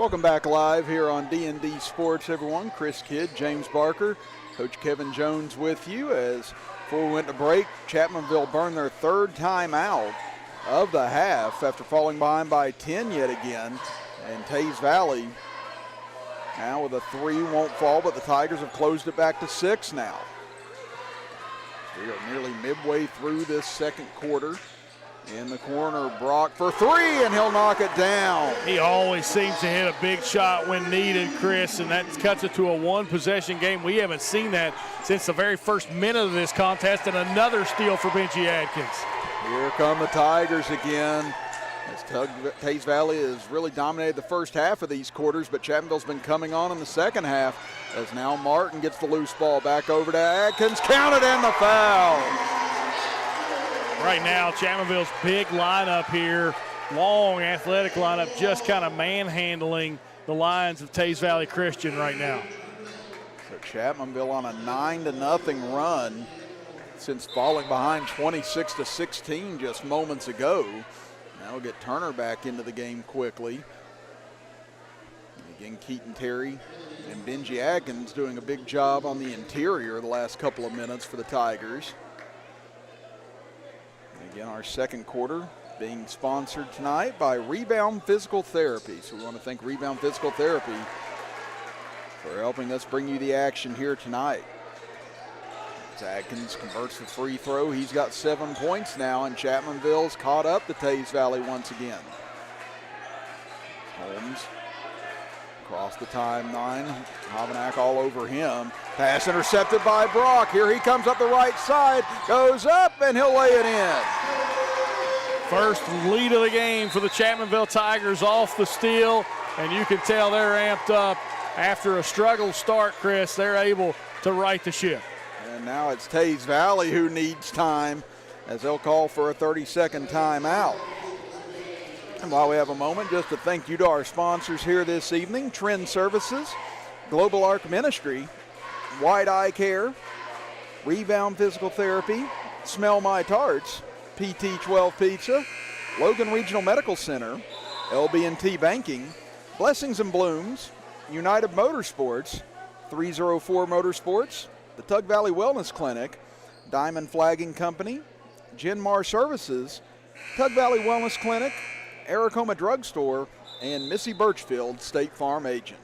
Welcome back live here on D&D Sports, everyone. Chris Kidd, James Barker, Coach Kevin Jones with you. As before we went to break, Chapmanville burned their third time out of the half after falling behind by 10 yet again. And Teays Valley now with a 3 won't fall, but the Tigers have closed it back to 6 now. We are nearly midway through this second quarter. In the corner, Brock for 3, and he'll knock it down. He always seems to hit a big shot when needed, Chris, and that cuts it to a one-possession game. We haven't seen that since the very first minute of this contest, and another steal for Benji Adkins. Here come the Tigers again. As Teays Valley has really dominated the first half of these quarters, but Chapmanville's been coming on in the second half, as now Martin gets the loose ball back over to Adkins. Counted, and the foul. Right now, Chapmanville's big lineup here, long athletic lineup, just kind of manhandling the Lions of Teays Valley Christian right now. So Chapmanville on a 9-0 run since falling behind 26-16 just moments ago. Now we'll get Turner back into the game quickly. And again, Keaton Terry and Benji Adkins doing a big job on the interior the last couple of minutes for the Tigers. Again, our second quarter being sponsored tonight by Rebound Physical Therapy. So we want to thank Rebound Physical Therapy for helping us bring you the action here tonight. As Adkins converts the free throw, he's got 7 points now, and Chapmanville's caught up to Teays Valley once again. Holmes across the timeline. Havenack all over him. Pass intercepted by Brock. Here he comes up the right side. Goes up, and he'll lay it in. First lead of the game for the Chapmanville Tigers off the steal, and you can tell they're amped up. After a struggle start, Chris, they're able to right the ship. And now it's Teays Valley who needs time, as they'll call for a 30-second timeout. And while we have a moment, just to thank you to our sponsors here this evening: Trend Services, Global Arc Ministry, White Eye Care, Rebound Physical Therapy, Smell My Tarts, PT12 Pizza, Logan Regional Medical Center, LB&T Banking, Blessings and Blooms, United Motorsports, 304 Motorsports, the Tug Valley Wellness Clinic, Diamond Flagging Company, Genmar Services, Tug Valley Wellness Clinic, Aracoma Drugstore, and Missy Birchfield, State Farm Agent.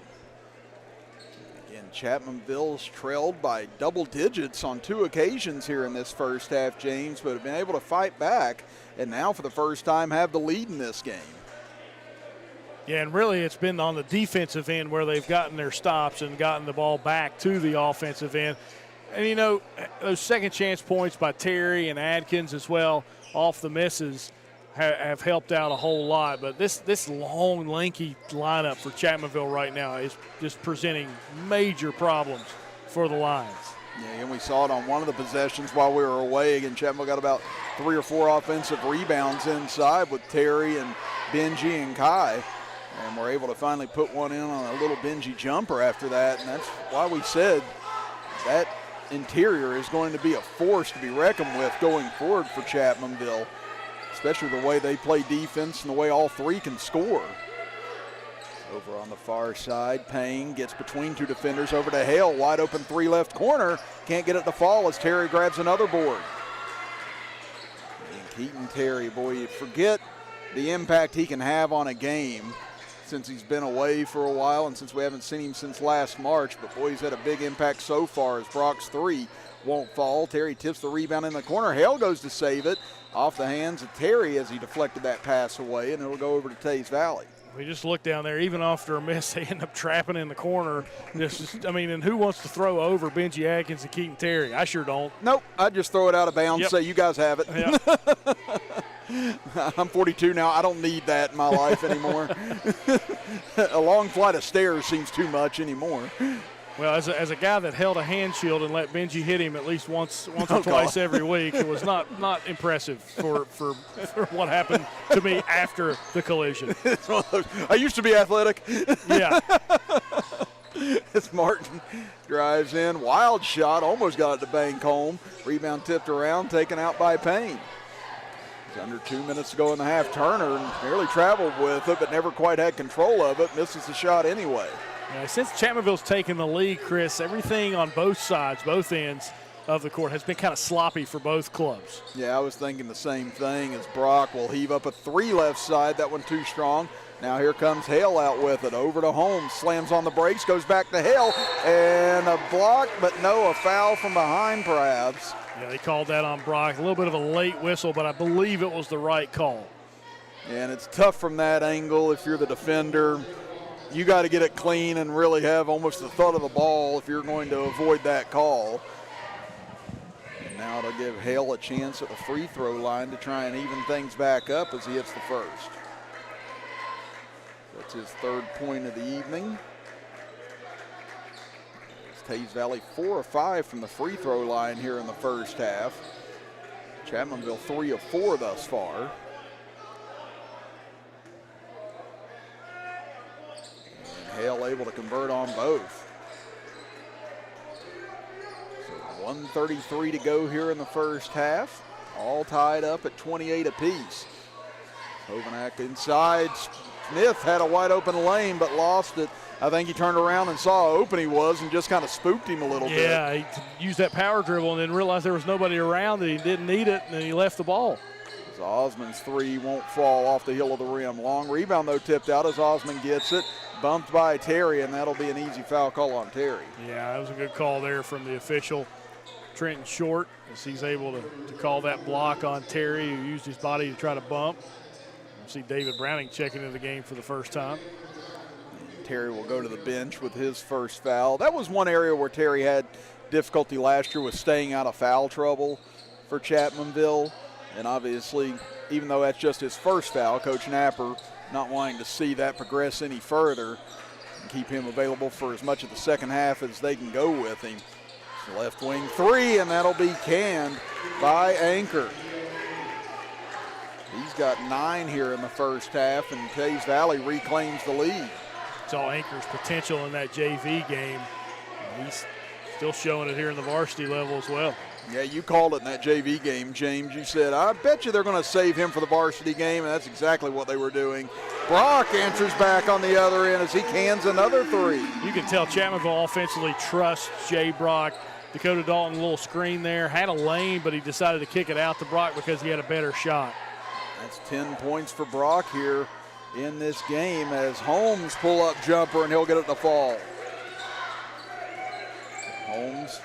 Again, Chapmanville's trailed by double digits on 2 occasions here in this first half, James, but have been able to fight back, and now for the first time have the lead in this game. Yeah, and really it's been on the defensive end where they've gotten their stops and gotten the ball back to the offensive end. And, you know, those second chance points by Terry and Adkins as well off the misses have helped out a whole lot. But this long, lanky lineup for Chapmanville right now is just presenting major problems for the Lions. Yeah, and we saw it on one of the possessions while we were away. Again, Chapmanville got about 3 or 4 offensive rebounds inside with Terry and Benji and Kai. And we're able to finally put one in on a little Benji jumper after that. And that's why we said that interior is going to be a force to be reckoned with going forward for Chapmanville, especially the way they play defense and the way all 3 can score. Over on the far side, Payne gets between 2 defenders over to Hale. Wide open 3 left corner. Can't get it to fall as Terry grabs another board. And Keaton Terry, boy, you forget the impact he can have on a game since he's been away for a while and since we haven't seen him since last March. But, boy, he's had a big impact so far as Brock's 3 won't fall. Terry tips the rebound in the corner. Hale goes to save it off the hands of Terry as he deflected that pass away, and it'll go over to Teays Valley. We just look down there, even after a miss, they end up trapping in the corner. And who wants to throw over Benji Adkins and Keaton Terry? I sure don't. Nope, I'd just throw it out of bounds, say you guys have it. Yep. I'm 42 now. I don't need that in my life anymore. A long flight of stairs seems too much anymore. Well, as a guy that held a hand shield and let Benji hit him at least once or twice every week, it was not impressive for what happened to me after the collision. I used to be athletic. Yeah. As Martin drives in, wild shot, almost got it to bank home. Rebound tipped around, taken out by Payne. It's under 2 minutes to go in the half. Turner nearly traveled with it, but never quite had control of it. Misses the shot anyway. Yeah, since Chapmanville's taken the lead, Chris, everything on both sides, both ends of the court has been kind of sloppy for both clubs. Yeah, I was thinking the same thing as Brock will heave up a 3 left side. That one too strong. Now here comes Hale out with it. Over to Holmes, slams on the brakes, goes back to Hale, and a block, but no, a foul from behind perhaps. Yeah, they called that on Brock. A little bit of a late whistle, but I believe it was the right call. And it's tough from that angle if you're the defender. You got to get it clean and really have almost the thud of the ball if you're going to avoid that call. And now to give Hale a chance at the free throw line to try and even things back up as he hits the first. That's his 3rd point of the evening. Teays Valley 4 of 5 from the free throw line here in the first half. Chapmanville 3 of 4 thus far. And Hale able to convert on both. So 1:33 to go here in the first half. All tied up at 28 apiece. Hovenack inside. Smith had a wide open lane but lost it. I think he turned around and saw how open he was and just kind of spooked him a little bit. Yeah, he used that power dribble and then realized there was nobody around that he didn't need it, and then he left the ball. As Osmond's 3 won't fall off the heel of the rim. Long rebound, though, tipped out as Osmond gets it. Bumped by Terry, and that'll be an easy foul call on Terry. Yeah, that was a good call there from the official, Trenton Short, as he's able to call that block on Terry, who used his body to try to bump. I see David Browning checking into the game for the first time. Terry will go to the bench with his first foul. That was one area where Terry had difficulty last year, was staying out of foul trouble for Chapmanville. And obviously, even though that's just his first foul, Coach Napper not wanting to see that progress any further and keep him available for as much of the second half as they can go with him. So left wing 3, and that'll be canned by Anchor. He's got 9 here in the first half, and Teays Valley reclaims the lead. It's all Anchor's potential in that JV game. He's still showing it here in the varsity level as well. Yeah, you called it in that JV game, James. You said, I bet you they're going to save him for the varsity game, and that's exactly what they were doing. Brock answers back on the other end as he cans another 3. You can tell Chapmanville offensively trusts Jay Brock. Dakota Dalton, a little screen there, had a lane, but he decided to kick it out to Brock because he had a better shot. That's 10 points for Brock here in this game as Holmes pull-up jumper, and he'll get it to fall. Holmes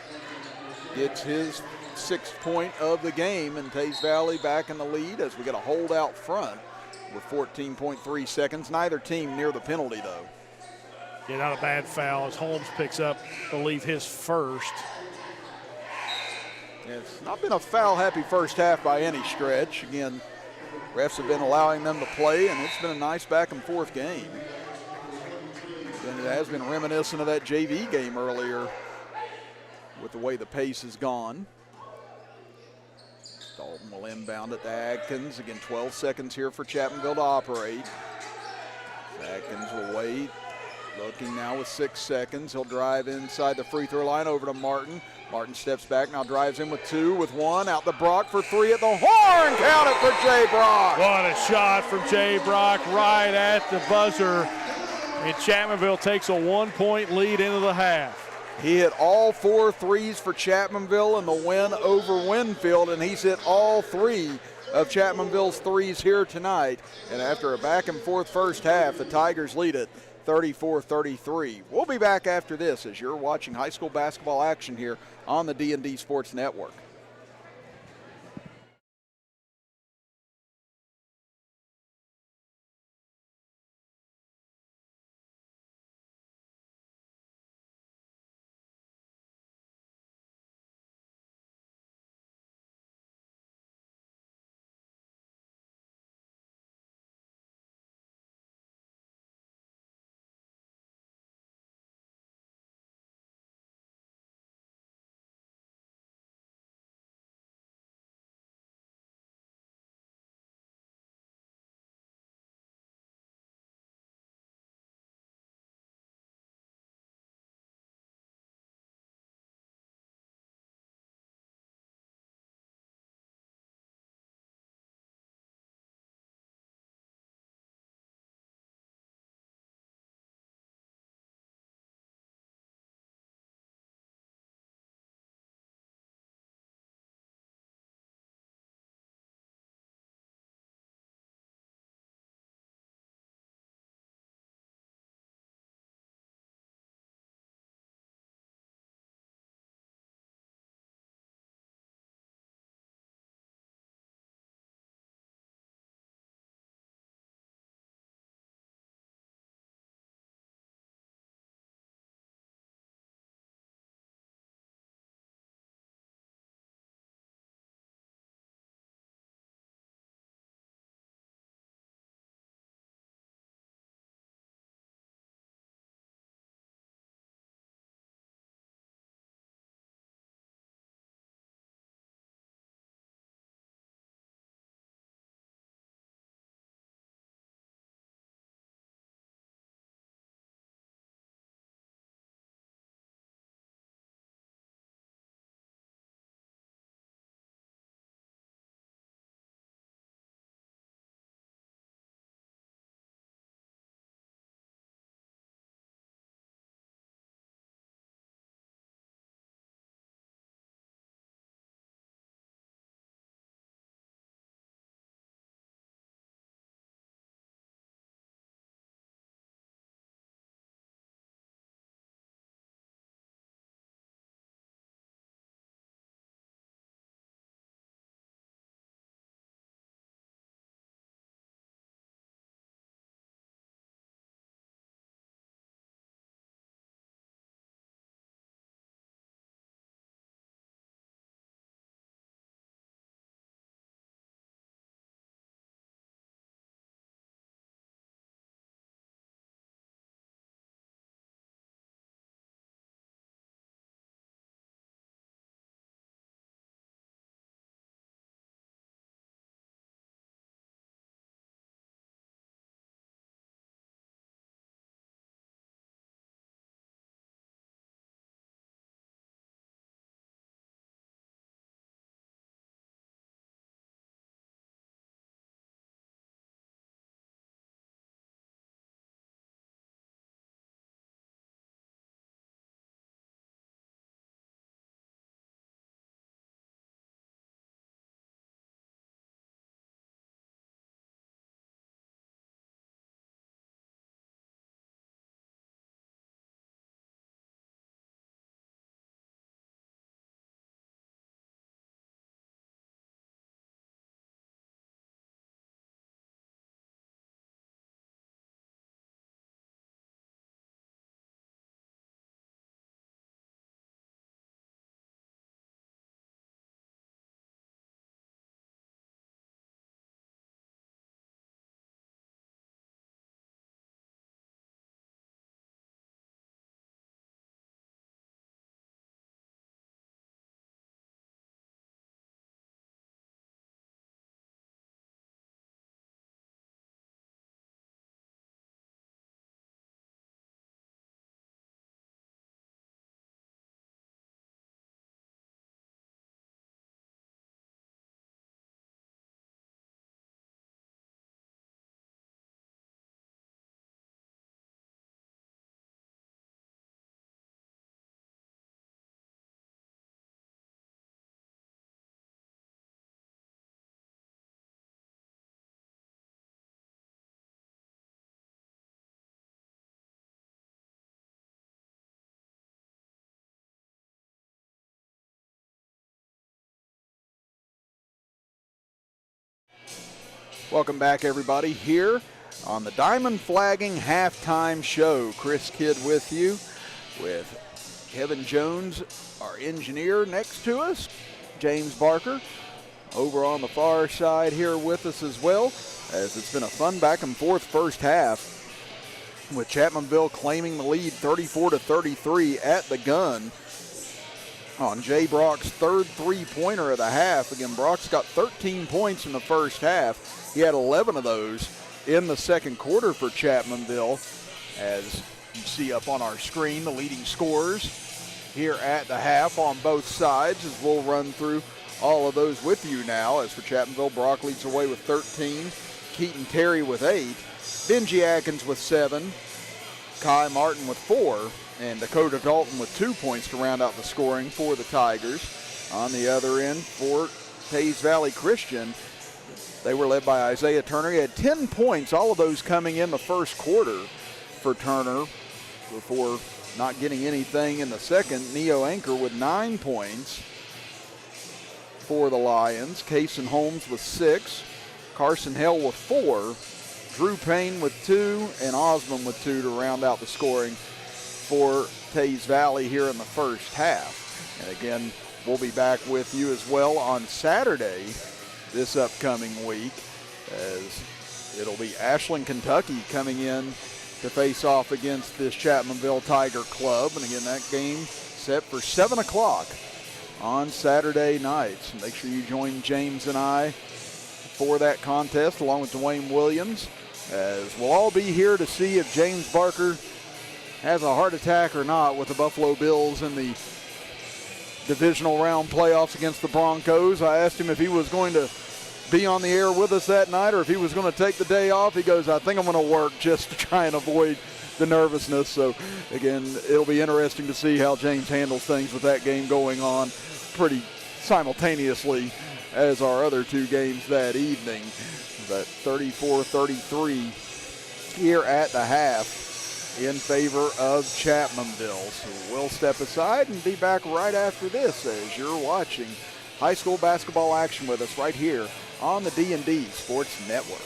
gets his 6th point of the game, and Teays Valley back in the lead as we get a hold out front with 14.3 seconds. Neither team near the penalty, though. Yeah, not a bad foul as Holmes picks up, I believe, his first. It's not been a foul-happy first half by any stretch. Again, refs have been allowing them to play, and it's been a nice back-and-forth game. And it has been reminiscent of that JV game earlier with the way the pace has gone. Dalton will inbound it to Adkins. Again, 12 seconds here for Chapmanville to operate. Adkins will wait. Looking now with 6 seconds. He'll drive inside the free throw line over to Martin. Martin steps back, now drives in with 2, with 1. Out to Brock for 3 at the horn. Count it for Jay Brock. What a shot from Jay Brock right at the buzzer. And Chapmanville takes a 1-point lead into the half. He hit all 4 threes for Chapmanville in the win over Winfield, and he's hit all 3 of Chapmanville's threes here tonight. And after a back-and-forth first half, the Tigers lead it 34-33. We'll be back after this as you're watching high school basketball action here on the D&D Sports Network. Welcome back, everybody, here on the Diamond Flagging Halftime Show. Chris Kidd with you, with Kevin Jones, our engineer, next to us. James Barker over on the far side here with us as well, as it's been a fun back and forth first half, with Chapmanville claiming the lead 34-33 at the gun on Jay Brock's third three-pointer of the half. Again, Brock's got 13 points in the first half. He had 11 of those in the second quarter for Chapmanville. As you see up on our screen, the leading scorers here at the half on both sides, as we'll run through all of those with you now. As for Chapmanville, Brock leads away with 13, Keaton Terry with 8, Benji Atkins with 7, Kai Martin with 4, and Dakota Dalton with 2 points to round out the scoring for the Tigers. On the other end, for Teays Valley Christian, they were led by Isaiah Turner. He had 10 points, all of those coming in the first quarter for Turner, before not getting anything in the second. Neo Anchor with 9 points for the Lions. Cason Holmes with 6. Carson Hell with 4. Drew Payne with 2. And Osmond with 2 to round out the scoring for Teays Valley here in the first half. And again, we'll be back with you as well on Saturday this upcoming week, as it'll be Ashland, Kentucky coming in to face off against this Chapmanville Tiger Club. And again, that game set for 7 o'clock on Saturday nights. Make sure you join James and I for that contest, along with Dwayne Williams, as we'll all be here to see if James Barker has a heart attack or not with the Buffalo Bills in the divisional round playoffs against the Broncos. I asked him if he was going to be on the air with us that night or if he was going to take the day off. He goes, I think I'm going to work just to try and avoid the nervousness. So, again, it'll be interesting to see how James handles things with that game going on pretty simultaneously as our other two games that evening. But 34-33 here at the half in favor of Chapmanville. So we'll step aside and be back right after this as you're watching high school basketball action with us right here on the D&D Sports Network.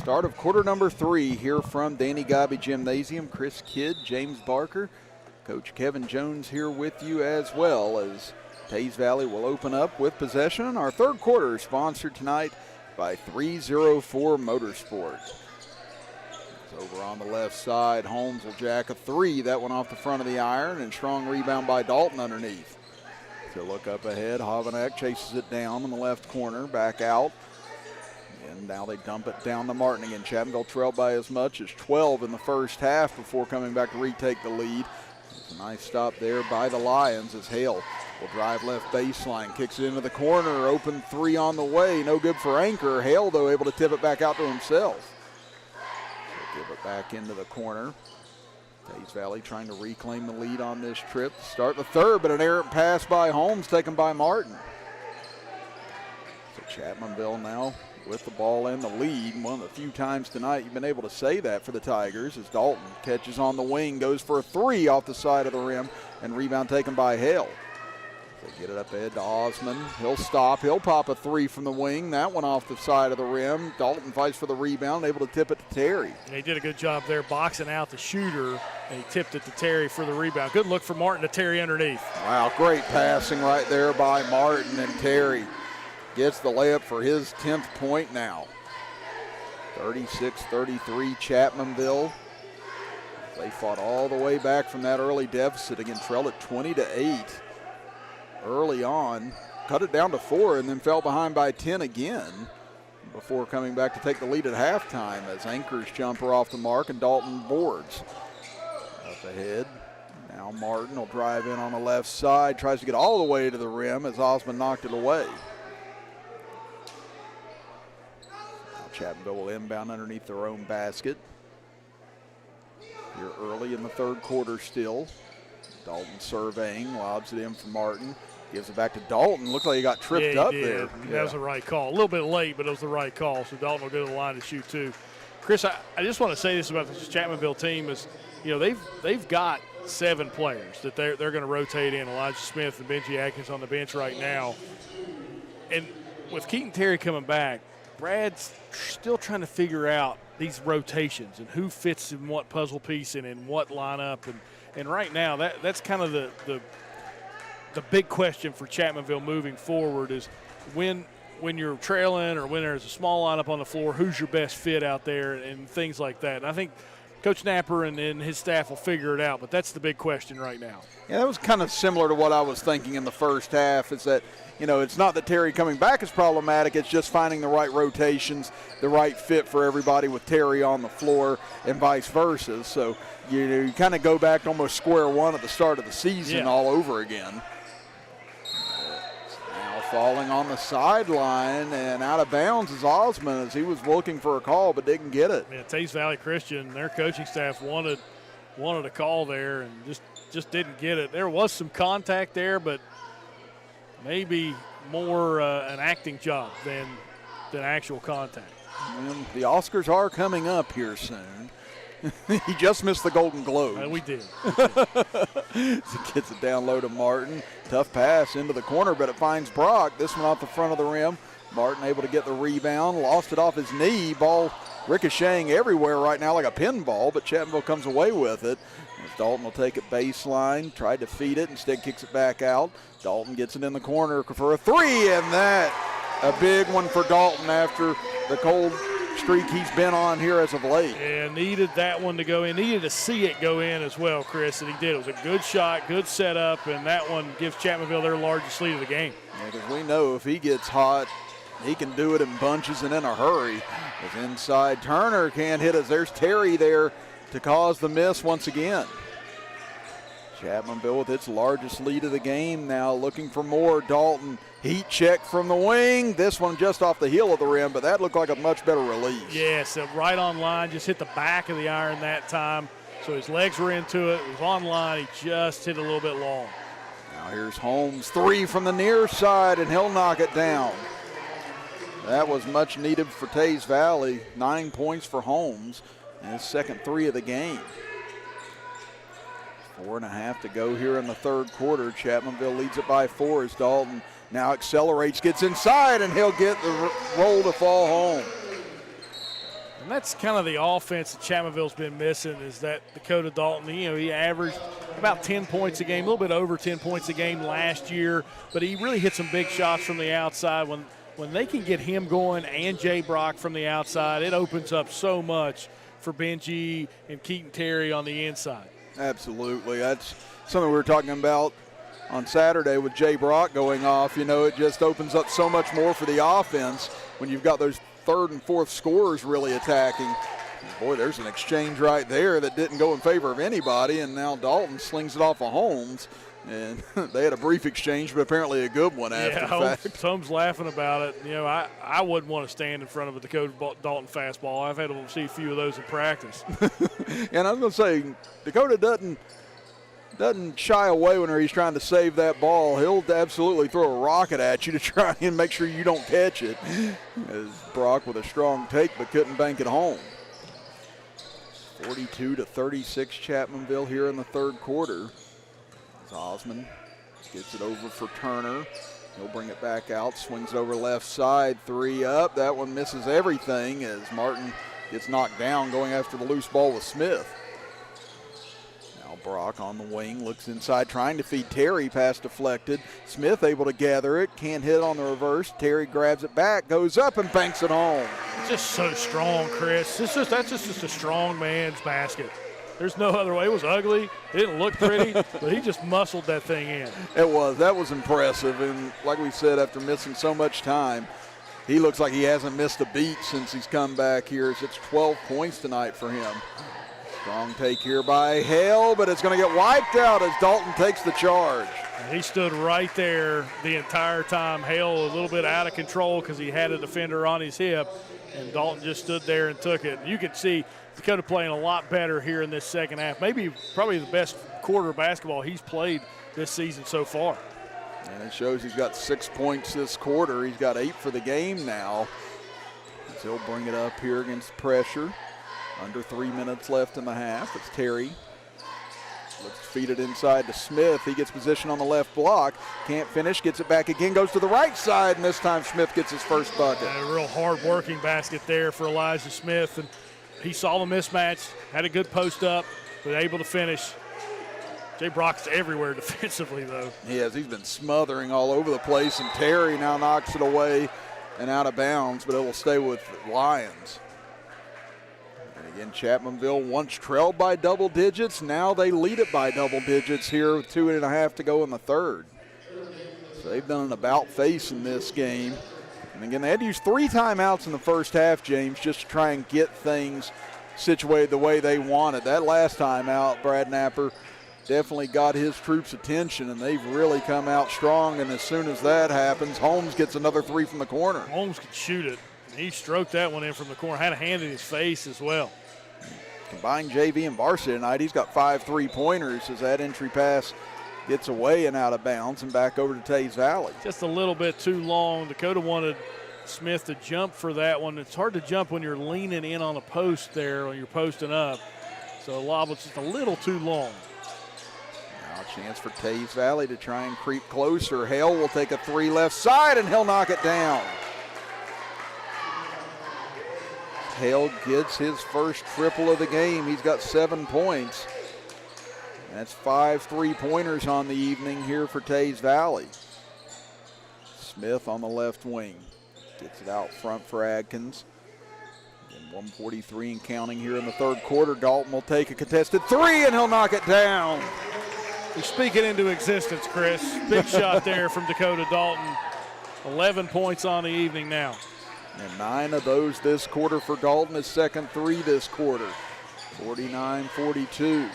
Start of quarter number 3 here from Danny Gobby Gymnasium. Chris Kidd, James Barker, Coach Kevin Jones here with you, as well as Teays Valley will open up with possession. Our third quarter is sponsored tonight by 304 Motorsports. Over on the left side, Holmes will jack a 3. That one off the front of the iron, and strong rebound by Dalton underneath. So look up ahead, Hovanek chases it down in the left corner, back out. And now they dump it down to Martin again. Chapmanville trailed by as much as 12 in the first half before coming back to retake the lead. It's a nice stop there by the Lions as Hale will drive left baseline, kicks it into the corner, open 3 on the way, no good for Anchor. Hale, though, able to tip it back out to himself. So give it back into the corner. Teays Valley trying to reclaim the lead on this trip to start the third, but an errant pass by Holmes taken by Martin. So Chapmanville now with the ball in the lead. One of the few times tonight you've been able to say that for the Tigers, as Dalton catches on the wing, goes for a 3 off the side of the rim, and rebound taken by Hale. They get it up ahead to Osman. He'll stop. He'll pop a 3 from the wing. That one off the side of the rim. Dalton fights for the rebound, able to tip it to Terry. And he did a good job there boxing out the shooter, and he tipped it to Terry for the rebound. Good look for Martin to Terry underneath. Wow, great passing right there by Martin, and Terry gets the layup for his 10th point now. 36-33 Chapmanville. They fought all the way back from that early deficit. Again, trailed at 20-8. Early on, cut it down to 4, and then fell behind by 10 again before coming back to take the lead at halftime as Anchor's jumper off the mark and Dalton boards. Up ahead, now Martin will drive in on the left side, tries to get all the way to the rim as Osman knocked it away. Now Chapmanville will inbound underneath their own basket. Here early in the third quarter still. Dalton surveying, lobs it in for Martin. Gives it back to Dalton. Looks like he got tripped up there. That was the right call. A little bit late, but it was the right call. So Dalton will go to the line to shoot 2. Chris, I just want to say this about this Chapmanville team is, you know, they've got 7 players that they're going to rotate in. Elijah Smith and Benji Atkins on the bench right now. And with Keaton Terry coming back, Brad's still trying to figure out these rotations and who fits in what puzzle piece and in what lineup. And right now, that's kind of the big question for Chapmanville moving forward is when you're trailing or when there's a small lineup on the floor, who's your best fit out there and things like that. And I think Coach Napper and his staff will figure it out, but that's the big question right now. Yeah, that was kind of similar to what I was thinking in the first half, is that, you know, it's not that Terry coming back is problematic, it's just finding the right rotations, the right fit for everybody with Terry on the floor and vice versa. So, you kind of go back to almost square one at the start of the season all over again. Now falling on the sideline and out of bounds is Osman as he was looking for a call but didn't get it. Yeah, Teays Valley Christian, their coaching staff wanted a call there and just didn't get it. There was some contact there, but maybe more an acting job than actual contact. And the Oscars are coming up here soon. He just missed the Golden Globe. We did. He gets it down low to Martin. Tough pass into the corner, but it finds Brock. This one off the front of the rim. Martin able to get the rebound. Lost it off his knee. Ball ricocheting everywhere right now like a pinball, but Chapmanville comes away with it. As Dalton will take it baseline. Tried to feed it. Instead kicks it back out. Dalton gets it in the corner for a 3, and that a big one for Dalton after the cold streak he's been on here as of late. Yeah, needed that one to go in. Needed to see it go in as well, Chris, and he did. It was a good shot, good setup, and that one gives Chapmanville their largest lead of the game. Yeah, because we know if he gets hot, he can do it in bunches and in a hurry. As inside, Turner can't hit us. There's Terry there to cause the miss once again. Chapmanville with its largest lead of the game now, looking for more. Dalton, heat check from the wing. This one just off the heel of the rim, but that looked like a much better release. Yes, right on line, just hit the back of the iron that time. So his legs were into it. It was on line. He just hit a little bit long. Now here's Holmes, 3 from the near side, and he'll knock it down. That was much needed for Teays Valley. 9 points for Holmes, and his second 3 of the game. 4.5 to go here in the third quarter. Chapmanville leads it by 4 as Dalton now accelerates, gets inside, and he'll get the roll to fall home. And that's kind of the offense that Chapmanville's been missing, is that Dakota Dalton, he averaged about 10 points a game, a little bit over 10 points a game last year, but he really hit some big shots from the outside. When they can get him going and Jay Brock from the outside, it opens up so much for Benji and Keaton Terry on the inside. Absolutely. That's something we were talking about on Saturday with Jay Brock going off. It just opens up so much more for the offense when you've got those third and fourth scorers really attacking. Boy, there's an exchange right there that didn't go in favor of anybody, and now Dalton slings it off of Holmes. And they had a brief exchange, but apparently a good one after the fact. Holmes laughing about it. I wouldn't want to stand in front of a Dakota Dalton fastball. I've had to see a few of those in practice. And I was going to say, Dakota doesn't shy away when he's trying to save that ball. He'll absolutely throw a rocket at you to try and make sure you don't catch it. As Brock with a strong take but couldn't bank it home. 42-36 Chapmanville here in the third quarter. As Osmond gets it over for Turner. He'll bring it back out, swings it over left side, 3 up. That one misses everything as Martin gets knocked down going after the loose ball with Smith. Brock on the wing, looks inside, trying to feed Terry, pass deflected. Smith able to gather it, can't hit on the reverse. Terry grabs it back, goes up and banks it home. It's just so strong, Chris. That's just a strong man's basket. There's no other way. It was ugly. It didn't look pretty, but he just muscled that thing in. That was impressive. And like we said, after missing so much time, he looks like he hasn't missed a beat since he's come back here. It's 12 points tonight for him. Strong take here by Hale, but it's going to get wiped out as Dalton takes the charge. He stood right there the entire time. Hale a little bit out of control because he had a defender on his hip, and Dalton just stood there and took it. You could see Dakota playing a lot better here in this second half. Probably the best quarter of basketball he's played this season so far. And it shows he's got 6 points this quarter. He's got 8 for the game now. He'll bring it up here against pressure. Under 3 minutes left in the half. It's Terry. Looks to feed it inside to Smith. He gets position on the left block. Can't finish. Gets it back again. Goes to the right side, and this time Smith gets his first bucket. A real hard-working basket there for Elijah Smith. And he saw the mismatch, had a good post up, but able to finish. Jay Brock's everywhere defensively, though. He has. He's been smothering all over the place, and Terry now knocks it away and out of bounds, but it will stay with Lions. Again, Chapmanville once trailed by double digits. Now they lead it by double digits here with 2.5 to go in the third. So they've done an about face in this game. And again, they had to use 3 timeouts in the first half, James, just to try and get things situated the way they wanted. That last timeout, Brad Napper definitely got his troops' attention, and they've really come out strong. And as soon as that happens, Holmes gets another 3 from the corner. Holmes could shoot it. He stroked that one in from the corner, had a hand in his face as well. Combined JV and varsity tonight, he's got 5 3-pointers as that entry pass gets away and out of bounds and back over to Teays Valley. Just a little bit too long. Dakota wanted Smith to jump for that one. It's hard to jump when you're leaning in on a post there or you're posting up. So the lob was just a little too long. Now a chance for Teays Valley to try and creep closer. Hale will take a 3 left side, and he'll knock it down. Hale gets his first triple of the game. He's got 7 points. That's 5 3-pointers on the evening here for Teays Valley. Smith on the left wing. Gets it out front for Adkins. And 1:43 and counting here in the third quarter. Dalton will take a contested 3, and he'll knock it down. You speak it into existence, Chris. Big shot there from Dakota Dalton. 11 points on the evening now. And 9 of those this quarter for Dalton, his second 3 this quarter. 49-42.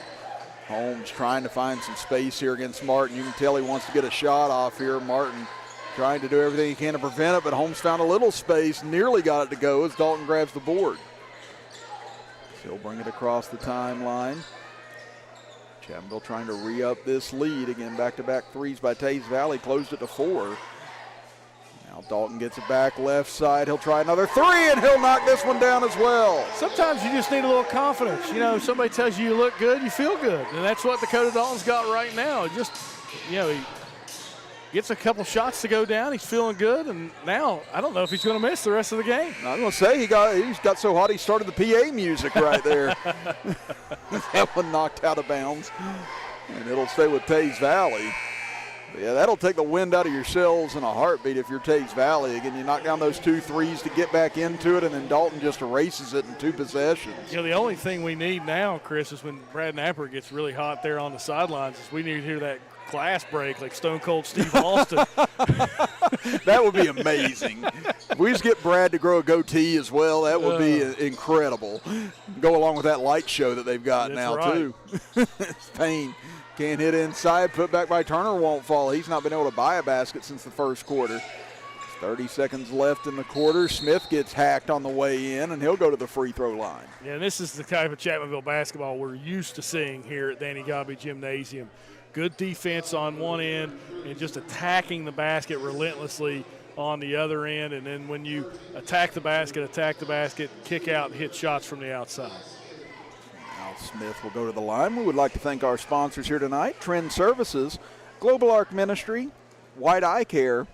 Holmes trying to find some space here against Martin. You can tell he wants to get a shot off here. Martin trying to do everything he can to prevent it, but Holmes found a little space, nearly got it to go as Dalton grabs the board. He'll bring it across the timeline. Chapmanville trying to re-up this lead. Again, back-to-back 3s by Teays Valley, closed it to 4. Now Dalton gets it back left side. He'll try another 3, and he'll knock this one down as well. Sometimes you just need a little confidence. You know, somebody tells you look good, you feel good. And that's what Dakota Dalton's got right now. Just, he gets a couple shots to go down. He's feeling good, and now I don't know if he's going to miss the rest of the game. I was going to say he's got so hot he started the PA music right there. That one knocked out of bounds, and it'll stay with Teays Valley. Yeah, that'll take the wind out of your sails in a heartbeat if you're Teays Valley. Again, you knock down those 2 threes to get back into it, and then Dalton just erases it in 2 possessions. You know, the only thing we need now, Chris, is when Brad Napper gets really hot there on the sidelines, is we need to hear that glass break like Stone Cold Steve Austin. That would be amazing. If we just get Brad to grow a goatee as well, that would be incredible. Go along with that light show that they've got now, too. It's Payne. Can't hit inside, put back by Turner, won't fall. He's not been able to buy a basket since the first quarter. 30 seconds left in the quarter. Smith gets hacked on the way in, and he'll go to the free throw line. Yeah, and this is the type of Chapmanville basketball we're used to seeing here at Danny Gobby Gymnasium. Good defense on one end and just attacking the basket relentlessly on the other end. And then when you attack the basket, kick out and hit shots from the outside. Smith will go to the line. We would like to thank our sponsors here tonight: Trend Services, Global Arc Ministry, White Eye Care,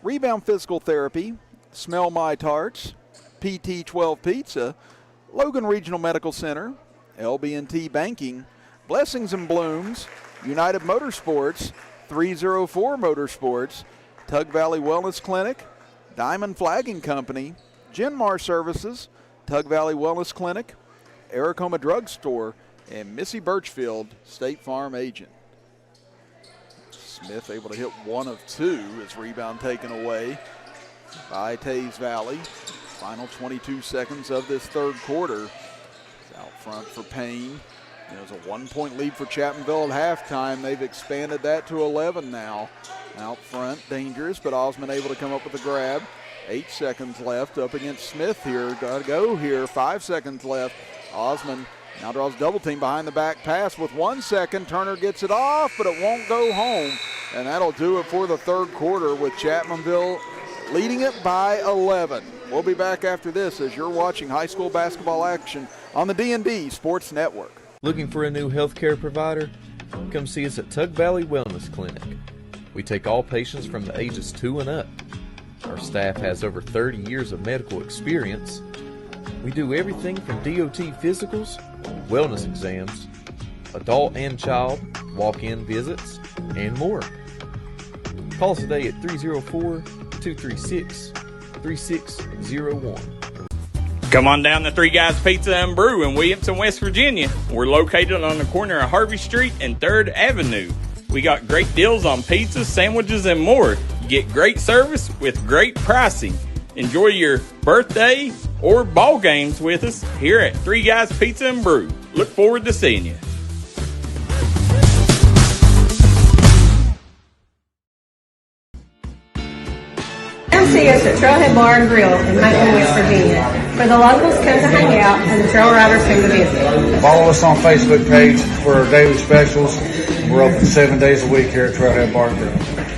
Rebound Physical Therapy, Smell My Tarts, PT12 Pizza, Logan Regional Medical Center, LB&T Banking, Blessings and Blooms, United Motorsports, 304 Motorsports, Tug Valley Wellness Clinic, Diamond Flagging Company, Genmar Services, Tug Valley Wellness Clinic, Aracoma Drug Store, and Missy Birchfield, State Farm agent. Smith able to hit 1 of 2. His rebound taken away by Teays Valley. Final 22 seconds of this third quarter. It's out front for Payne. There's a 1-point lead for Chapmanville at halftime. They've expanded that to 11 now. Out front, dangerous, but Osman able to come up with a grab. 8 seconds left up against Smith here. Got to go here. 5 seconds left. Osman now draws double team behind the back pass with 1 second. Turner gets it off, but it won't go home. And that'll do it for the third quarter with Chapmanville leading it by 11. We'll be back after this as you're watching high school basketball action on the D&D Sports Network. Looking for a new healthcare provider? Come see us at Tug Valley Wellness Clinic. We take all patients from the ages 2 and up. Our staff has over 30 years of medical experience. We do everything from DOT physicals, wellness exams, adult and child, walk-in visits, and more. Call us today at 304-236-3601. Come on down to Three Guys Pizza and Brew in Williamson, West Virginia. We're located on the corner of Harvey Street and 3rd Avenue. We got great deals on pizzas, sandwiches, and more. You get great service with great pricing. Enjoy your birthday or ball games with us here at Three Guys Pizza and Brew. Look forward to seeing you. Come see us at Trailhead Bar and Grill in Huntington, West Virginia, where the locals come to hang out and the trail riders come to visit. Follow us on Facebook page for our daily specials. We're open 7 days a week here at Trailhead Bar and Grill.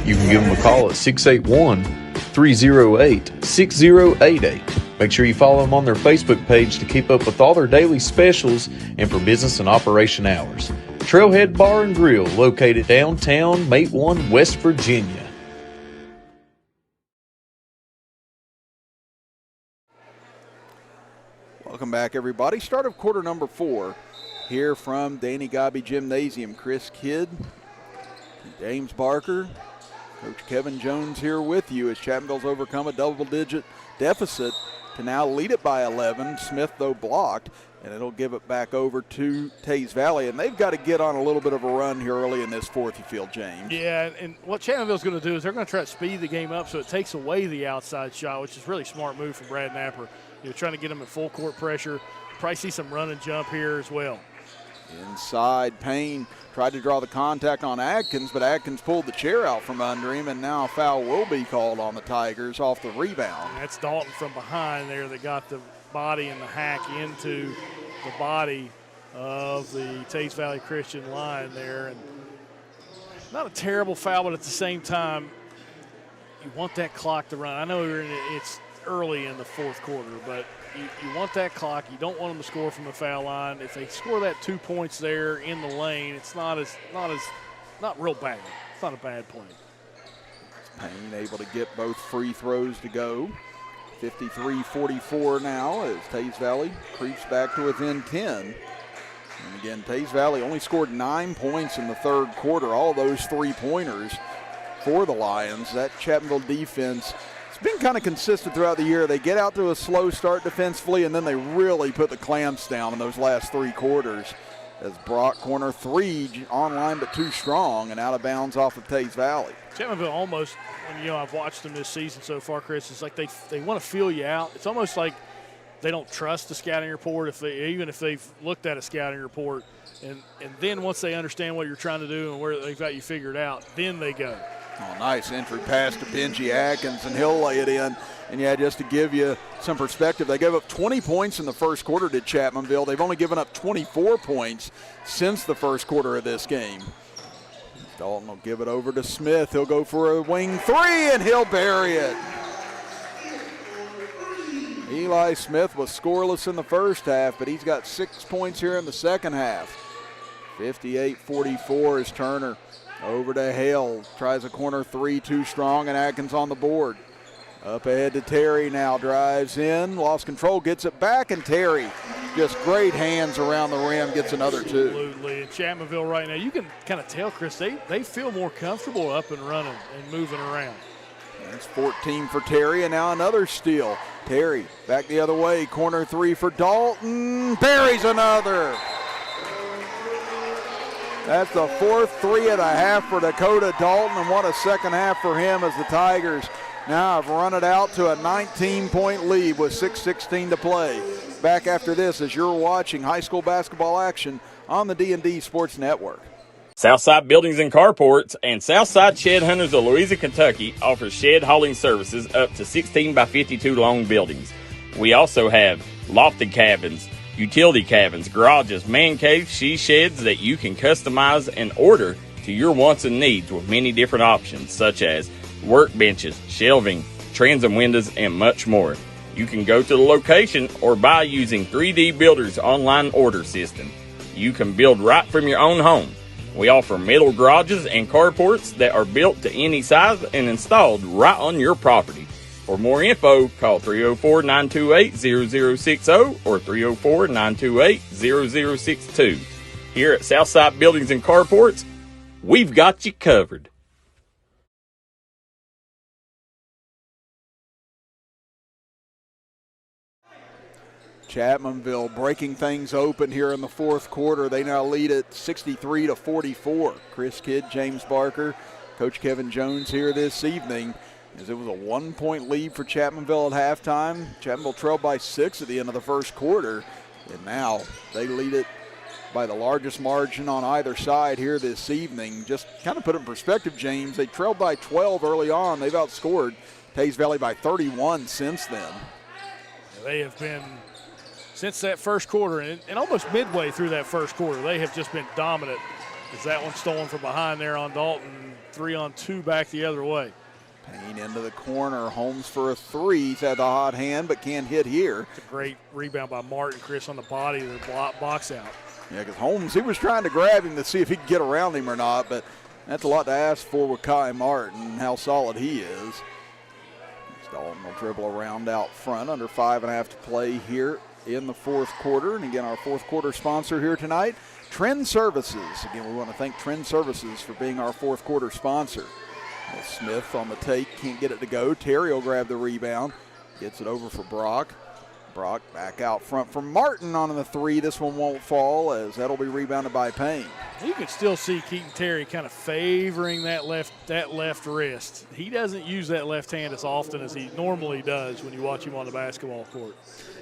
You can give them a call at 681-308-6088. Make sure you follow them on their Facebook page to keep up with all their daily specials and for business and operation hours. Trailhead Bar and Grill, located downtown Matewan, West Virginia. Welcome back, everybody. Start of quarter number 4 here from Danny Gobby Gymnasium. Chris Kidd, James Barker, Coach Kevin Jones here with you as Chapmanville's overcome a double-digit deficit to now lead it by 11. Smith, though, blocked, and it'll give it back over to Teays Valley. And they've got to get on a little bit of a run here early in this fourth, you feel, James. Yeah, and what Chapmanville's going to do is they're going to try to speed the game up so it takes away the outside shot, which is really a smart move from Brad Napper. Trying to get them at full court pressure. Probably see some run and jump here as well. Inside, Payne tried to draw the contact on Adkins, but Adkins pulled the chair out from under him, and now a foul will be called on the Tigers off the rebound. And that's Dalton from behind there that got the body and the hack into the body of the Teays Valley Christian line there. And not a terrible foul, but at the same time, you want that clock to run. I know it's early in the fourth quarter, but you want that clock. You don't want them to score from the foul line. If they score that 2 points there in the lane, it's not real bad. It's not a bad play. Payne able to get both free throws to go. 53-44 now as Teays Valley creeps back to within 10. And again, Teays Valley only scored 9 points in the third quarter, all of those three-pointers for the Lions. That Chapmanville defense, it's been kind of consistent throughout the year. They get out to a slow start defensively, and then they really put the clamps down in those last three quarters. As Brock, corner three, online but too strong and out of bounds off of Teays Valley. Chapmanville almost, I've watched them this season so far, Chris, it's like they want to feel you out. It's almost like they don't trust the scouting report, even if they've looked at a scouting report. And then once they understand what you're trying to do and where they've got you figured out, then they go. Oh, nice entry pass to Benji Atkins, and he'll lay it in. And, yeah, just to give you some perspective, they gave up 20 points in the first quarter to Chapmanville. They've only given up 24 points since the first quarter of this game. Dalton will give it over to Smith. He'll go for a wing three, and he'll bury it. Eli Smith was scoreless in the first half, but he's got 6 points here in the second half. 58-44 is Turner. Over to Hale, tries a corner three, too strong, and Atkins on the board. Up ahead to Terry now, drives in, lost control, gets it back, and Terry, just great hands around the rim, gets another two. Absolutely, and Chapmanville right now, you can kind of tell, Chris, they feel more comfortable up and running and moving around. That's 14 for Terry, and now another steal. Terry back the other way, corner three for Dalton, buries another. That's the fourth 3.5 for Dakota Dalton, and what a second half for him as the Tigers now have run it out to a 19-point lead with 6:16 to play. Back after this as you're watching high school basketball action on the D&D Sports Network. Southside Buildings and Carports and Southside Shed Hunters of Louisa, Kentucky offers shed hauling services up to 16 by 52 long buildings. We also have lofted cabins, utility cabins, garages, man caves, she sheds that you can customize and order to your wants and needs with many different options such as workbenches, shelving, transom windows, and much more. You can go to the location or buy using 3D Builder's online order system. You can build right from your own home. We offer metal garages and carports that are built to any size and installed right on your property. For more info, call 304-928-0060 or 304-928-0062. Here at Southside Buildings and Carports, we've got you covered. Chapmanville breaking things open here in the fourth quarter. They now lead at 63-44. Chris Kidd, James Barker, Coach Kevin Jones here this evening, as it was a 1-point lead for Chapmanville at halftime. Chapmanville trailed by 6 at the end of the first quarter, and now they lead it by the largest margin on either side here this evening. Just kind of put it in perspective, James, they trailed by 12 early on. They've outscored Teays Valley by 31 since then. They have been, since that first quarter, and almost midway through that first quarter, they have just been dominant. As that one stolen from behind there on Dalton, 3-on-2 back the other way. Payne into the corner, Holmes for a three. He's had the hot hand, but can't hit here. It's a great rebound by Martin, Chris, on the body of the box out. Yeah, because Holmes, he was trying to grab him to see if he could get around him or not, but that's a lot to ask for with Kai Martin, how solid he is. Dalton will dribble around out front, under 5.5 to play here in the fourth quarter. And again, our fourth quarter sponsor here tonight, Trend Services. Again, we want to thank Trend Services for being our fourth quarter sponsor. Smith on the take, can't get it to go. Terry will grab the rebound, gets it over for Brock. Brock back out front for Martin on the three. This one won't fall as that'll be rebounded by Payne. You can still see Keaton Terry kind of favoring that left wrist. He doesn't use that left hand as often as he normally does when you watch him on the basketball court.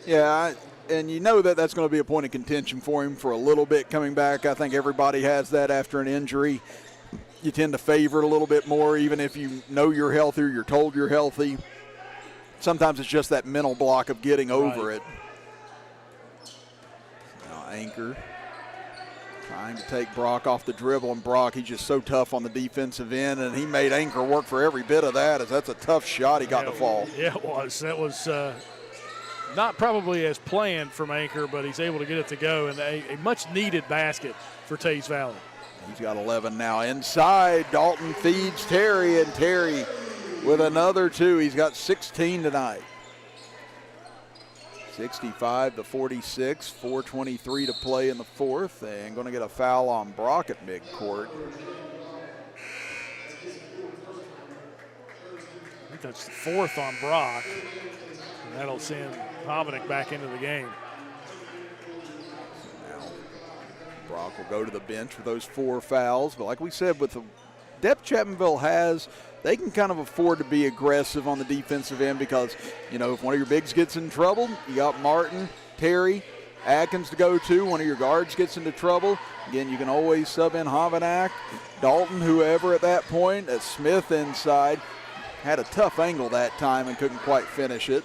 Yeah, and you know that that's going to be a point of contention for him for a little bit coming back. I think everybody has that after an injury. You tend to favor it a little bit more, even if you know you're healthy or you're told you're healthy. Sometimes it's just that mental block of getting over it. Now Anchor trying to take Brock off the dribble, and Brock, he's just so tough on the defensive end, and he made Anchor work for every bit of that, as that's a tough shot he got to fall. Yeah, it was. That was not probably as planned from Anchor, but he's able to get it to go, and a much-needed basket for Teays Valley. He's got 11 now. Inside, Dalton feeds Terry, and Terry with another 2. He's got 16 tonight. 65-46, 4:23 to play in the fourth, and going to get a foul on Brock at midcourt. I think that's the 4th on Brock. And that'll send Hominick back into the game. Now, Brock will go to the bench with those 4 fouls, but like we said, with the depth Chapmanville has, they can kind of afford to be aggressive on the defensive end because, you know, if one of your bigs gets in trouble, you got Martin, Terry, Atkins to go to. One of your guards gets into trouble. Again, you can always sub in Havanak, Dalton, whoever at that point. As Smith inside. Had a tough angle that time and couldn't quite finish it.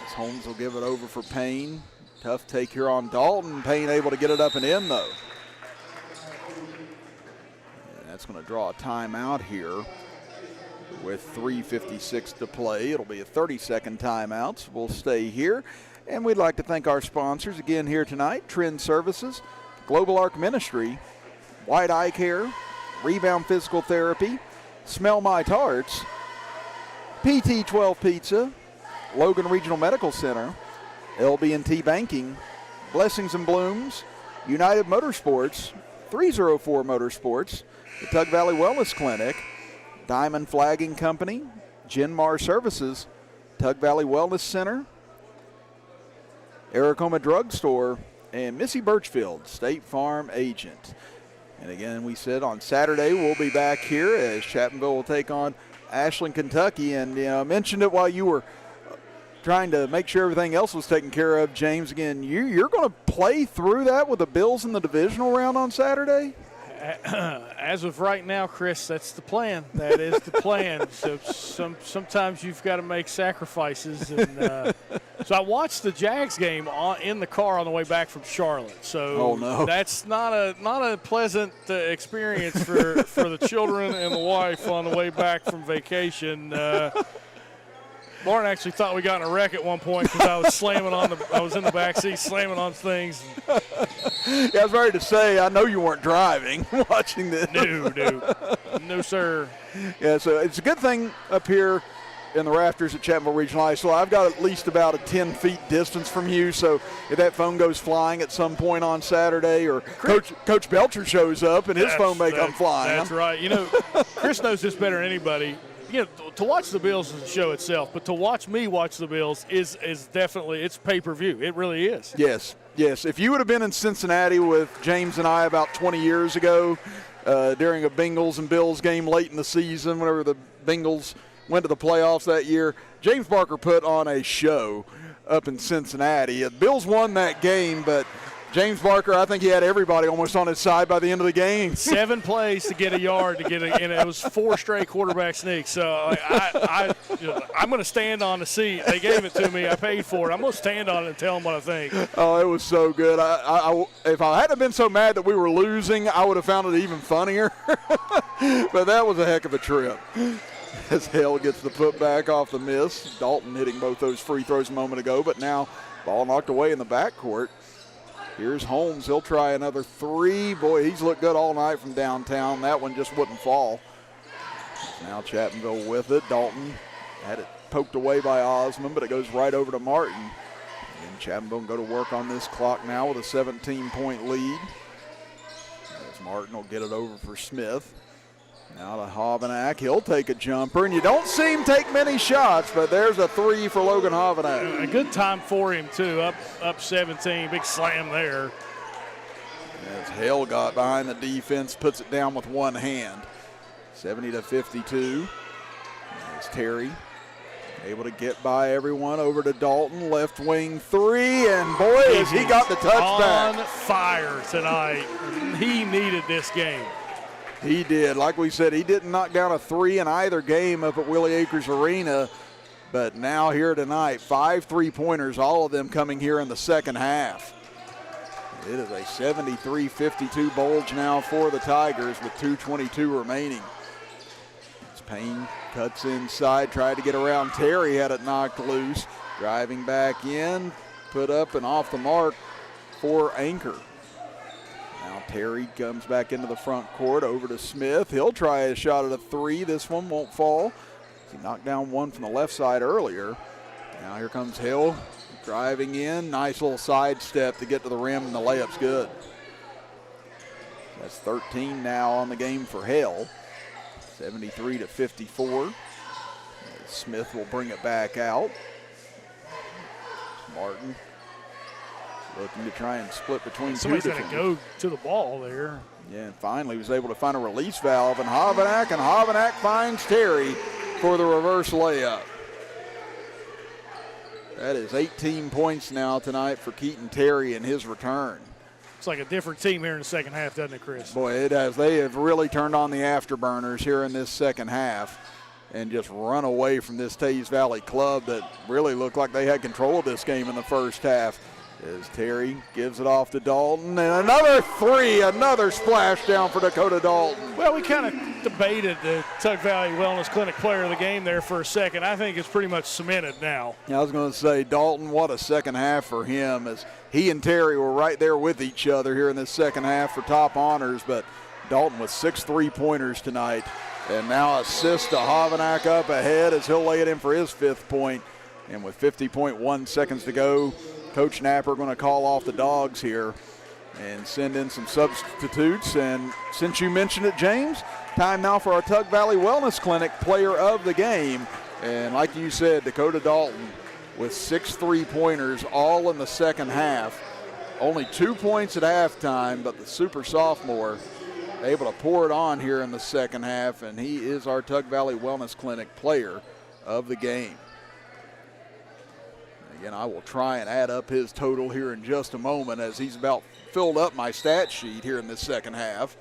As Holmes will give it over for Payne. Tough take here on Dalton. Payne able to get it up and in, though. And that's going to draw a timeout here with 3:56 to play. It'll be a 30-second timeout. So we'll stay here. And we'd like to thank our sponsors again here tonight: Trend Services, Global Arc Ministry, White Eye Care, Rebound Physical Therapy, Smell My Tarts, PT12 Pizza, Logan Regional Medical Center, LB&T Banking, Blessings and Blooms, United Motorsports, 304 Motorsports, the Tug Valley Wellness Clinic, Diamond Flagging Company, Genmar Services, Tug Valley Wellness Center, Aracoma Drug Store, and Missy Birchfield, State Farm Agent. And again, we said on Saturday we'll be back here as Chapmanville will take on Ashland, Kentucky. And, you know, I mentioned it while you were trying to make sure everything else was taken care of, James. Again, you're going to play through that with the Bills in the divisional round on Saturday? As of right now, Chris, that's the plan. That is the plan. So sometimes you've got to make sacrifices. And so I watched the Jags game in the car on the way back from Charlotte. So that's not a pleasant experience for the children and the wife on the way back from vacation. Martin actually thought we got in a wreck at one point because I was in the back seat slamming on things. Yeah, I was ready to say, I know you weren't driving watching this. No, sir. Yeah, so it's a good thing up here in the rafters at Chapmanville Regional High School. I've got at least about a 10 feet distance from you, so if that phone goes flying at some point on Saturday or Coach Belcher shows up and his phone may come flying. That's right. You know, Chris knows this better than anybody. You know, to watch the Bills is a show itself, but to watch me watch the Bills is definitely, it's pay-per-view. It really is. Yes. If you would have been in Cincinnati with James and I about 20 years ago during a Bengals and Bills game late in the season, whenever the Bengals went to the playoffs that year, James Barker put on a show up in Cincinnati. The Bills won that game, but James Barker, I think he had everybody almost on his side by the end of the game. 7 plays to get a yard and it was 4 straight quarterback sneaks. So I'm going to stand on the seat. They gave it to me. I paid for it. I'm going to stand on it and tell them what I think. Oh, it was so good. If I hadn't been so mad that we were losing, I would have found it even funnier. But that was a heck of a trip. As Hale gets the putback off the miss. Dalton hitting both those free throws a moment ago, but now ball knocked away in the backcourt. Here's Holmes. He'll try another 3. Boy, he's looked good all night from downtown. That one just wouldn't fall. Now Chapmanville with it. Dalton had it poked away by Osmond, but it goes right over to Martin. And Chapmanville go to work on this clock now with a 17-point lead. As Martin will get it over for Smith. Now to Havanak. He'll take a jumper, and you don't see him take many shots, but there's a 3 for Logan Havanak. A good time for him, too, up 17. Big slam there. As Hale got behind the defense, puts it down with one hand. 70-52. There's Terry. Able to get by everyone over to Dalton. Left wing 3, and boy, has he got the touchback. On fire tonight. He needed this game. He did. Like we said, he didn't knock down a 3 in either game up at Willie Acres Arena. But now here tonight, 5 3-pointers, all of them coming here in the second half. It is a 73-52 bulge now for the Tigers with 2:22 remaining. As Payne cuts inside, tried to get around Terry, had it knocked loose. Driving back in, put up and off the mark for Anchor. Now Terry comes back into the front court, over to Smith. He'll try a shot at a 3. This one won't fall. He knocked down one from the left side earlier. Now here comes Hill driving in. Nice little sidestep to get to the rim, and the layup's good. That's 13 now on the game for Hill. 73-54. Smith will bring it back out. Martin looking to try and split between Somebody's two got to defenders. go to the ball there. Yeah, and finally was able to find a release valve, and Hovanak finds Terry for the reverse layup. That is 18 points now tonight for Keaton Terry in his return. It's like a different team here in the second half, doesn't it, Chris? Boy, it has. They have really turned on the afterburners here in this second half and just run away from this Teays Valley club that really looked like they had control of this game in the first half. As Terry gives it off to Dalton, and another three, another splashdown for Dakota Dalton. Well, we kind of debated the Tug Valley Wellness Clinic player of the game there for a second. I think it's pretty much cemented now. I was going to say, Dalton, what a second half for him, as he and Terry were right there with each other here in this second half for top honors, but Dalton with 6 3-pointers tonight. And now assist to Hovanak up ahead as he'll lay it in for his 5th point. And with 50.1 seconds to go, Coach Napper going to call off the Dogs here and send in some substitutes. And since you mentioned it, James, time now for our Tug Valley Wellness Clinic player of the game. And like you said, Dakota Dalton with 6 3-pointers all in the second half. Only 2 points at halftime, but the super sophomore able to pour it on here in the second half, and he is our Tug Valley Wellness Clinic player of the game. Again, I will try and add up his total here in just a moment, as he's about filled up my stat sheet here in this second half.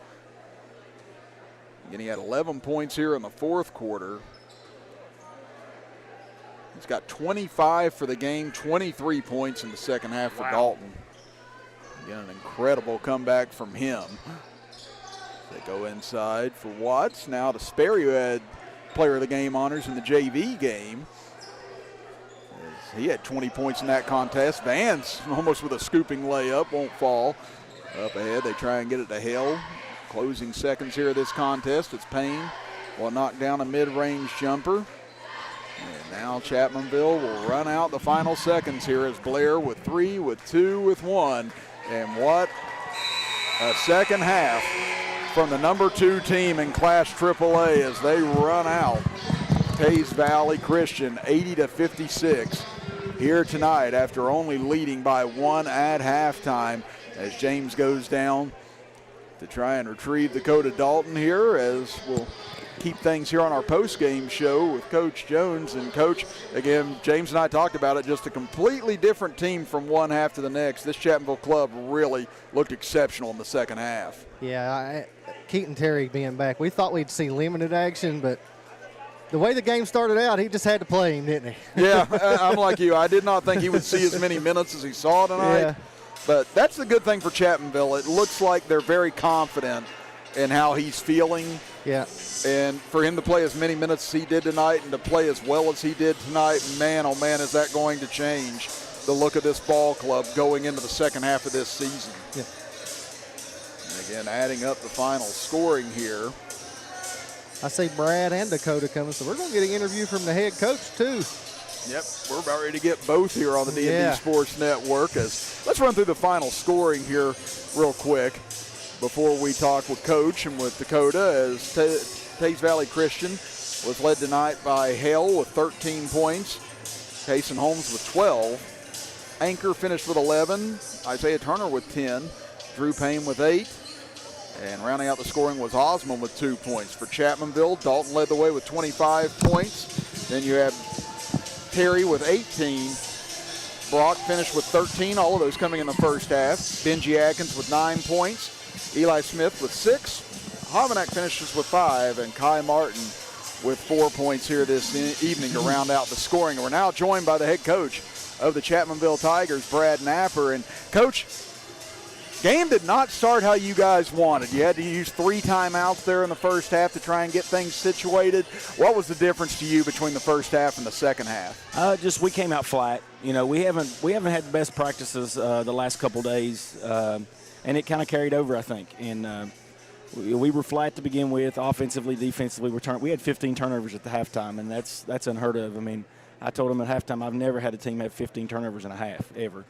Again, he had 11 points here in the fourth quarter. He's got 25 for the game, 23 points in the second half for Dalton. Again, an incredible comeback from him. They go inside for Watts. Now to Sperry, who had player of the game honors in the JV game. He had 20 points in that contest. Vance almost with a scooping layup, won't fall. Up ahead, they try and get it to Hill. Closing seconds here of this contest. It's Payne will knock down a mid-range jumper. And now Chapmanville will run out the final seconds here as Blair with 3, with 2, with 1. And what a second half from the number 2 team in Class AAA as they run out Teays Valley Christian 80-56 here tonight after only leading by 1 at halftime, as James goes down to try and retrieve Dakota Dalton here, as we'll keep things here on our post-game show with Coach Jones. And Coach, again, James and I talked about it, just a completely different team from one half to the next. This Chapmanville club really looked exceptional in the second half. Yeah, Keaton Terry being back, we thought we'd see limited action, but the way the game started out, he just had to play him, didn't he? Yeah, I'm like you. I did not think he would see as many minutes as he saw tonight. Yeah. But that's the good thing for Chapmanville. It looks like they're very confident in how he's feeling. Yeah. And for him to play as many minutes as he did tonight and to play as well as he did tonight, man, oh man, is that going to change the look of this ball club going into the second half of this season. Yeah. And again, adding up the final scoring here. I see Brad and Dakota coming, so we're going to get an interview from the head coach, too. Yep, we're about ready to get both here on the D&D Yeah. Sports Network. Let's run through the final scoring here real quick before we talk with Coach and with Dakota, as Teays Valley Christian was led tonight by Hale with 13 points, Cason Holmes with 12, Anchor finished with 11, Isaiah Turner with 10, Drew Payne with 8, and rounding out the scoring was Osmond with 2 points. For Chapmanville, Dalton led the way with 25 points. Then you have Terry with 18. Brock finished with 13, all of those coming in the first half. Benji Atkins with 9 points. Eli Smith with 6. Hovanak finishes with 5. And Kai Martin with 4 points here this evening to round out the scoring. And we're now joined by the head coach of the Chapmanville Tigers, Brad Napper. And Coach, game did not start how you guys wanted. You had to use 3 timeouts there in the first half to try and get things situated. What was the difference to you between the first half and the second half? Just we came out flat. You know, we haven't had the best practices the last couple days, and it kind of carried over, I think. And we were flat to begin with, offensively, defensively. We had 15 turnovers at the halftime, and that's unheard of. I mean, I told them at halftime I've never had a team have 15 turnovers in a half ever.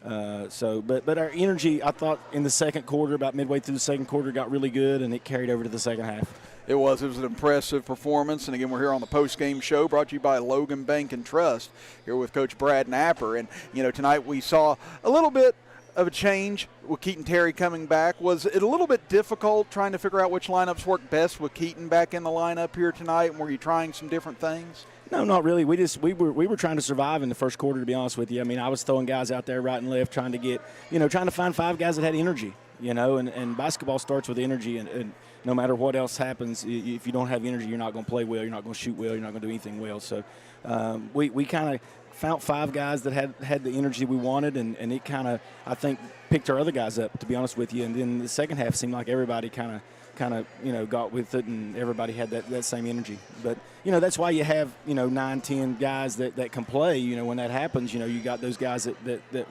But our energy, I thought in the second quarter, about midway through the second quarter, got really good, and it carried over to the second half. It was an impressive performance. And again, we're here on the post-game show brought to you by Logan Bank and Trust, here with Coach Brad Napper. And, tonight we saw a little bit of a change with Keaton Terry coming back. Was it a little bit difficult trying to figure out which lineups work best with Keaton back in the lineup here tonight? And were you trying some different things? No, not really. We were trying to survive in the first quarter, to be honest with you. I mean, I was throwing guys out there right and left, trying to find 5 guys that had energy, and basketball starts with energy, and no matter what else happens, if you don't have energy, you're not going to play well, you're not going to shoot well, you're not going to do anything well. So we kind of found 5 guys that had the energy we wanted, and it kind of, I think, picked our other guys up, to be honest with you. And then the second half seemed like everybody kind of got with it, and everybody had that same energy. But that's why you have 9-10 guys that can play. When that happens, you got those guys that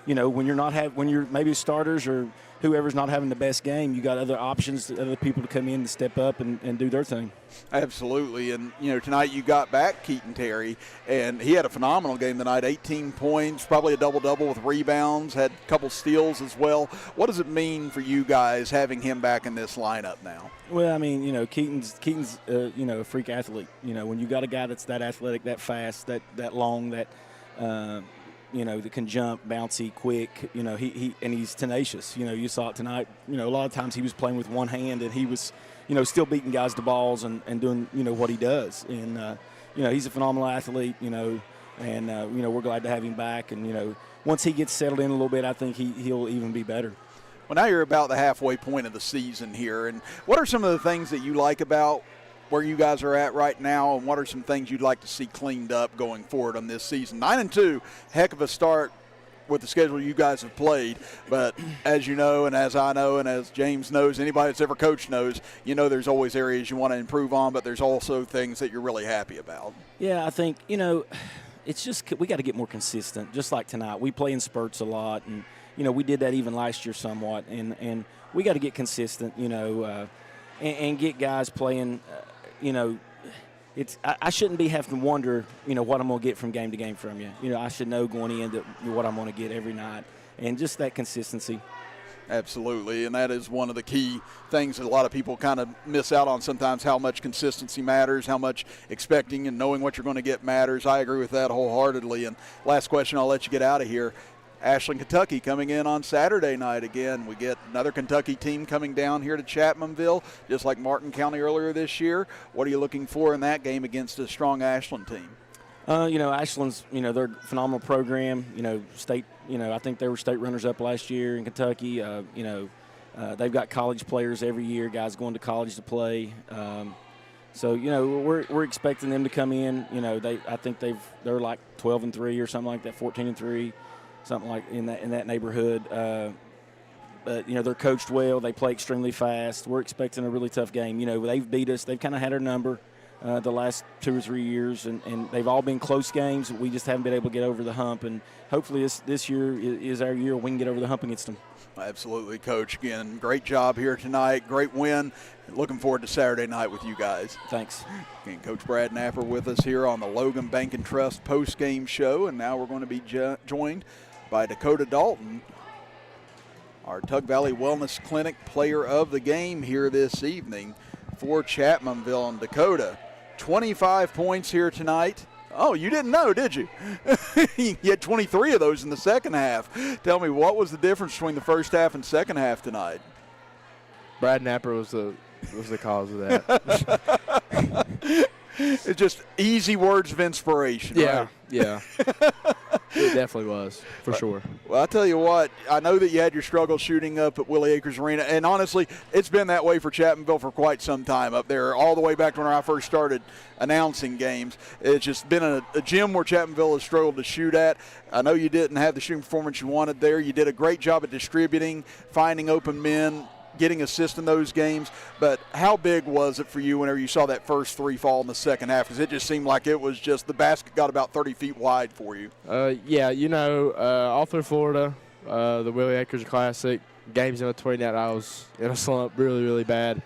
when you're maybe starters or whoever's not having the best game, you got other options, other people to come in and step up and do their thing. Absolutely. And, tonight you got back Keaton Terry, and he had a phenomenal game tonight, 18 points, probably a double-double with rebounds, had a couple steals as well. What does it mean for you guys having him back in this lineup now? Well, I mean, Keaton's a freak athlete. When you got a guy that's that athletic, that fast, that long, that that can jump, bouncy, quick. He's tenacious. You saw it tonight. A lot of times he was playing with one hand, and he was, still beating guys to balls and doing, what he does. And he's a phenomenal athlete. And we're glad to have him back. And once he gets settled in a little bit, I think he'll even be better. Well, now you're about the halfway point of the season here, and what are some of the things that you like about where you guys are at right now, and what are some things you'd like to see cleaned up going forward on this season? 9-2, heck of a start with the schedule you guys have played, but as you know, and as I know, and as James knows, anybody that's ever coached knows, there's always areas you want to improve on, but there's also things that you're really happy about. Yeah, I think, it's just we got to get more consistent, just like tonight. We play in spurts a lot, and, we did that even last year somewhat, and we got to get consistent, and get guys playing I shouldn't be having to wonder, what I'm going to get from game to game from you. I should know going in what I'm going to get every night, and just that consistency. Absolutely, and that is one of the key things that a lot of people kind of miss out on sometimes, how much consistency matters, how much expecting and knowing what you're going to get matters. I agree with that wholeheartedly. And last question, I'll let you get out of here. Ashland, Kentucky coming in on Saturday night again. We get another Kentucky team coming down here to Chapmanville, just like Martin County earlier this year. What are you looking for in that game against a strong Ashland team? Ashland's, they're a phenomenal program. State, I think they were state runners-up last year in Kentucky. They've got college players every year, guys going to college to play. So we're expecting them to come in. I think they're like 12-3 or something like that, 14-3. Something like in that neighborhood. But, they're coached well. They play extremely fast. We're expecting a really tough game. They've beat us. They've kind of had our number the last 2 or 3 years, and they've all been close games. We just haven't been able to get over the hump, and hopefully this year is our year we can get over the hump against them. Absolutely, Coach. Again, great job here tonight. Great win. Looking forward to Saturday night with you guys. Thanks. Again, Coach Brad Napper with us here on the Logan Bank and Trust post-game show, and now we're going to be joined by Dakota Dalton, our Tug Valley Wellness Clinic player of the game here this evening for Chapmanville. And Dakota, 25 points here tonight. Oh, you didn't know, did you? You had 23 of those in the second half. Tell me, what was the difference between the first half and second half tonight? Brad Napper was the cause of that. It's just easy words of inspiration, yeah, right? Yeah. It definitely was, for sure. Well, I'll tell you what, I know that you had your struggle shooting up at Willie Acres Arena, and honestly, it's been that way for Chapmanville for quite some time up there, all the way back to when I first started announcing games. It's just been a gym where Chapmanville has struggled to shoot at. I know you didn't have the shooting performance you wanted there. You did a great job at distributing, finding open men, getting assists in those games, but how big was it for you whenever you saw that first 3 fall in the second half? Because it just seemed like it was just the basket got about 30 feet wide for you. Yeah, all through Florida, the Willie Acres Classic. Games in between that, I was in a slump really, really bad.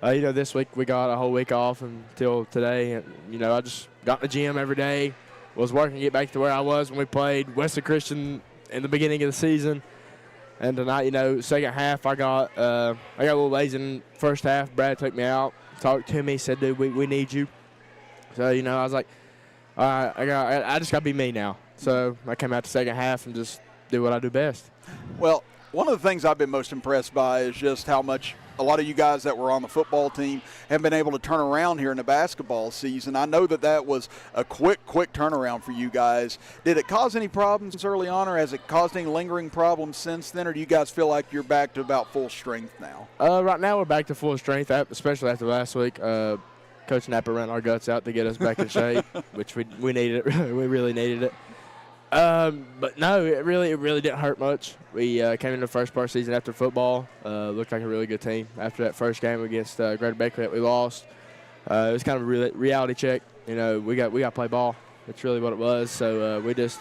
This week we got a whole week off until today. And, I just got in the gym every day, was working to get back to where I was when we played Western Christian in the beginning of the season. And tonight, second half, I got a little lazy in first half. Brad took me out, talked to me, said, dude, we need you. So, I was like, all right, I just got to be me now. So I came out the second half and just do what I do best. Well, one of the things I've been most impressed by is just how much a lot of you guys that were on the football team have been able to turn around here in the basketball season. I know that was a quick turnaround for you guys. Did it cause any problems early on, or has it caused any lingering problems since then, or do you guys feel like you're back to about full strength now? Right now we're back to full strength, especially after last week. Coach Napper ran our guts out to get us back in shape, which we needed it. We really needed it. But no, it really didn't hurt much. We came in the first part of the season after football. Looked like a really good team. After that first game against Greater Baker that we lost, it was kind of a reality check. We got to play ball. That's really what it was. So we just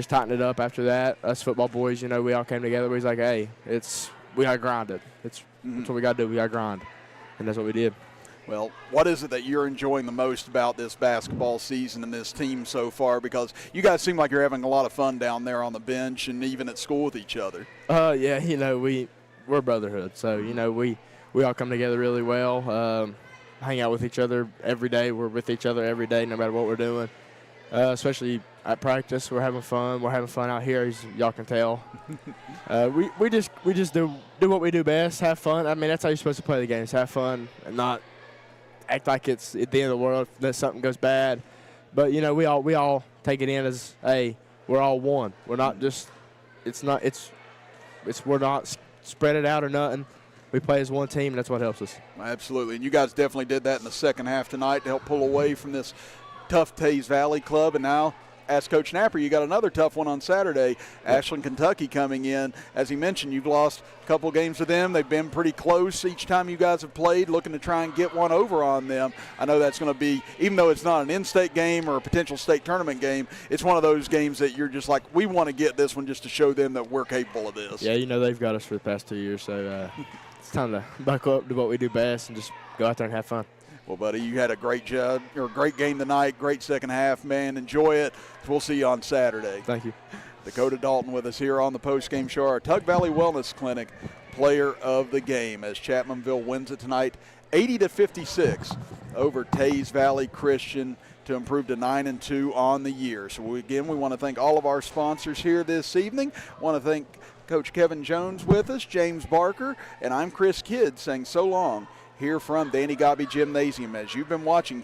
tightened it up after that. Us football boys, we all came together. We was like, hey, we got to grind it. That's what we got to do. We got to grind, and that's what we did. Well, what is it that you're enjoying the most about this basketball season and this team so far? Because you guys seem like you're having a lot of fun down there on the bench and even at school with each other. Yeah, we're brotherhood. So, we all come together really well, hang out with each other every day. We're with each other every day no matter what we're doing, especially at practice. We're having fun. We're having fun out here, as y'all can tell. We just do what we do best, have fun. I mean, that's how you're supposed to play the games, have fun and not act like it's at the end of the world if something goes bad. But we all take it in as, hey, we're all one. We're not just we're not spread it out or nothing. We play as one team, and that's what helps us. Absolutely, and you guys definitely did that in the second half tonight to help pull away from this tough Teays Valley club. And now, ask Coach Napper, you got another tough one on Saturday. Ashland, Kentucky coming in. As he mentioned, you've lost a couple games to them. They've been pretty close each time you guys have played, looking to try and get one over on them. I know that's going to be, even though it's not an in-state game or a potential state tournament game, it's one of those games that you're just like, we want to get this one just to show them that we're capable of this. Yeah, they've got us for the past 2 years, so it's time to buckle up to what we do best and just go out there and have fun. Well, buddy, you had a great job, or a great game tonight, great second half, man. Enjoy it. We'll see you on Saturday. Thank you. Dakota Dalton with us here on the postgame show. Our Tug Valley Wellness Clinic player of the game as Chapmanville wins it tonight 80-56 over Teays Valley Christian to improve to 9-2 on the year. So we want to thank all of our sponsors here this evening. Want to thank Coach Kevin Jones with us, James Barker, and I'm Chris Kidd saying so long here from Danny Gobby Gymnasium as you've been watching